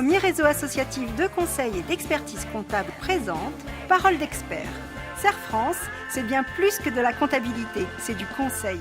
premier réseau associatif de conseil et d'expertise comptable présente Parole d'expert. Serre France, c'est bien plus que de la comptabilité, c'est du conseil.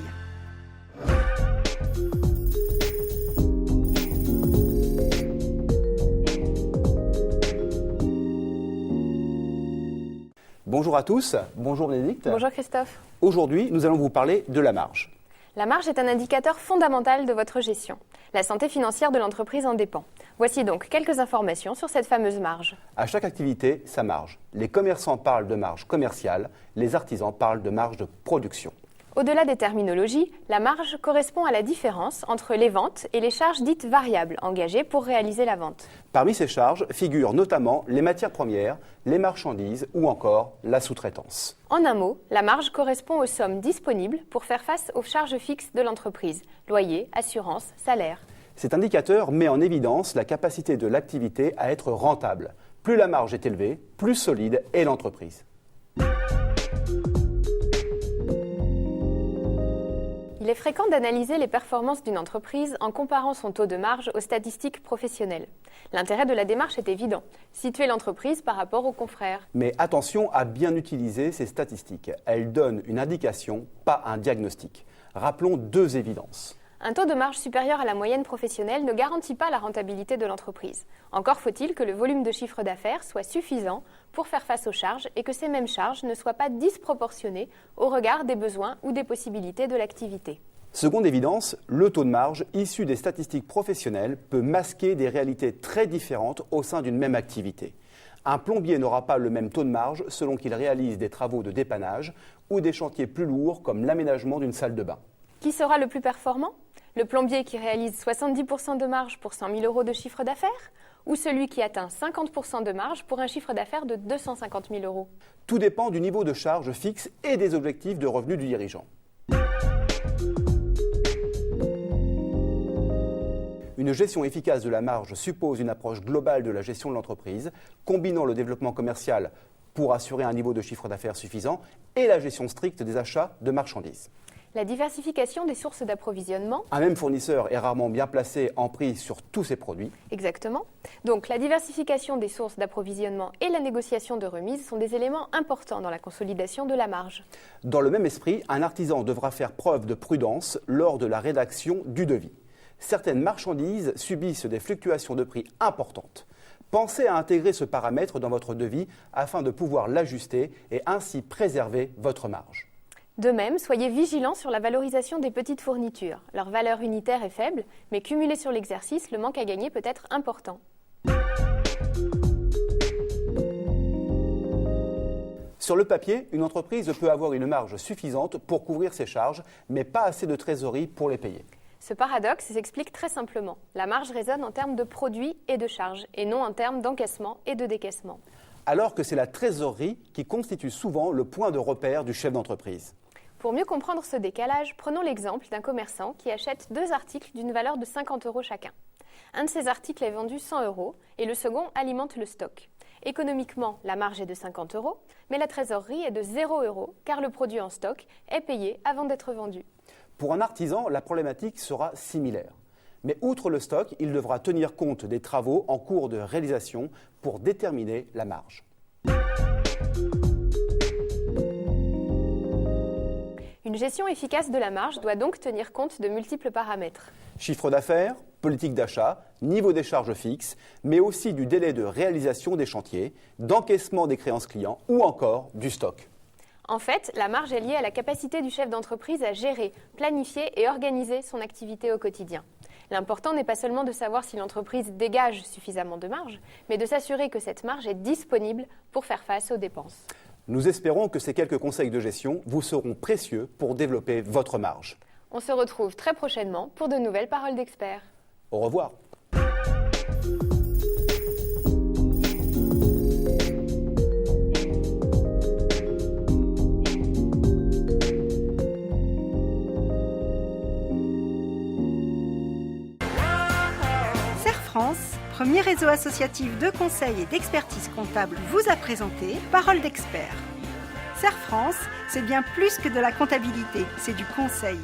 Bonjour à tous, bonjour Bénédicte. Bonjour Christophe. Aujourd'hui, nous allons vous parler de la marge. La marge est un indicateur fondamental de votre gestion. La santé financière de l'entreprise en dépend. Voici donc quelques informations sur cette fameuse marge. À chaque activité, sa marge. Les commerçants parlent de marge commerciale, les artisans parlent de marge de production. Au-delà des terminologies, la marge correspond à la différence entre les ventes et les charges dites variables engagées pour réaliser la vente. Parmi ces charges figurent notamment les matières premières, les marchandises ou encore la sous-traitance. En un mot, la marge correspond aux sommes disponibles pour faire face aux charges fixes de l'entreprise, loyer, assurance, salaire. Cet indicateur met en évidence la capacité de l'activité à être rentable. Plus la marge est élevée, plus solide est l'entreprise. Il est fréquent d'analyser les performances d'une entreprise en comparant son taux de marge aux statistiques professionnelles. L'intérêt de la démarche est évident, situer l'entreprise par rapport aux confrères. Mais attention à bien utiliser ces statistiques. Elles donnent une indication, pas un diagnostic. Rappelons deux évidences. Un taux de marge supérieur à la moyenne professionnelle ne garantit pas la rentabilité de l'entreprise. Encore faut-il que le volume de chiffre d'affaires soit suffisant pour faire face aux charges et que ces mêmes charges ne soient pas disproportionnées au regard des besoins ou des possibilités de l'activité. Seconde évidence, le taux de marge issu des statistiques professionnelles peut masquer des réalités très différentes au sein d'une même activité. Un plombier n'aura pas le même taux de marge selon qu'il réalise des travaux de dépannage ou des chantiers plus lourds comme l'aménagement d'une salle de bain. Qui sera le plus performant ? Le plombier qui réalise 70% de marge pour 100 000 € de chiffre d'affaires ou celui qui atteint 50% de marge pour un chiffre d'affaires de 250 000 €? Tout dépend du niveau de charge fixe et des objectifs de revenus du dirigeant. Une gestion efficace de la marge suppose une approche globale de la gestion de l'entreprise, combinant le développement commercial pour assurer un niveau de chiffre d'affaires suffisant et la gestion stricte des achats de marchandises. La diversification des sources d'approvisionnement. Un même fournisseur est rarement bien placé en prix sur tous ses produits. Exactement. Donc la diversification des sources d'approvisionnement et la négociation de remise sont des éléments importants dans la consolidation de la marge. Dans le même esprit, un artisan devra faire preuve de prudence lors de la rédaction du devis. Certaines marchandises subissent des fluctuations de prix importantes. Pensez à intégrer ce paramètre dans votre devis afin de pouvoir l'ajuster et ainsi préserver votre marge. De même, soyez vigilants sur la valorisation des petites fournitures. Leur valeur unitaire est faible, mais cumulée sur l'exercice, le manque à gagner peut être important. Sur le papier, une entreprise peut avoir une marge suffisante pour couvrir ses charges, mais pas assez de trésorerie pour les payer. Ce paradoxe s'explique très simplement. La marge résonne en termes de produits et de charges, et non en termes d'encaissement et de décaissement. Alors que c'est la trésorerie qui constitue souvent le point de repère du chef d'entreprise. Pour mieux comprendre ce décalage, prenons l'exemple d'un commerçant qui achète 2 articles d'une valeur de 50 € chacun. Un de ces articles est vendu 100 € et le second alimente le stock. Économiquement, la marge est de 50 €, mais la trésorerie est de 0 € car le produit en stock est payé avant d'être vendu. Pour un artisan, la problématique sera similaire. Mais outre le stock, il devra tenir compte des travaux en cours de réalisation pour déterminer la marge. Une gestion efficace de la marge doit donc tenir compte de multiples paramètres. Chiffre d'affaires, politique d'achat, niveau des charges fixes, mais aussi du délai de réalisation des chantiers, d'encaissement des créances clients ou encore du stock. En fait, la marge est liée à la capacité du chef d'entreprise à gérer, planifier et organiser son activité au quotidien. L'important n'est pas seulement de savoir si l'entreprise dégage suffisamment de marge, mais de s'assurer que cette marge est disponible pour faire face aux dépenses. Nous espérons que ces quelques conseils de gestion vous seront précieux pour développer votre marge. On se retrouve très prochainement pour de nouvelles paroles d'experts. Au revoir. Serre France, premier réseau associatif de conseil et d'expertise comptable, vous a présenté Parole d'expert. Serre France, c'est bien plus que de la comptabilité, c'est du conseil.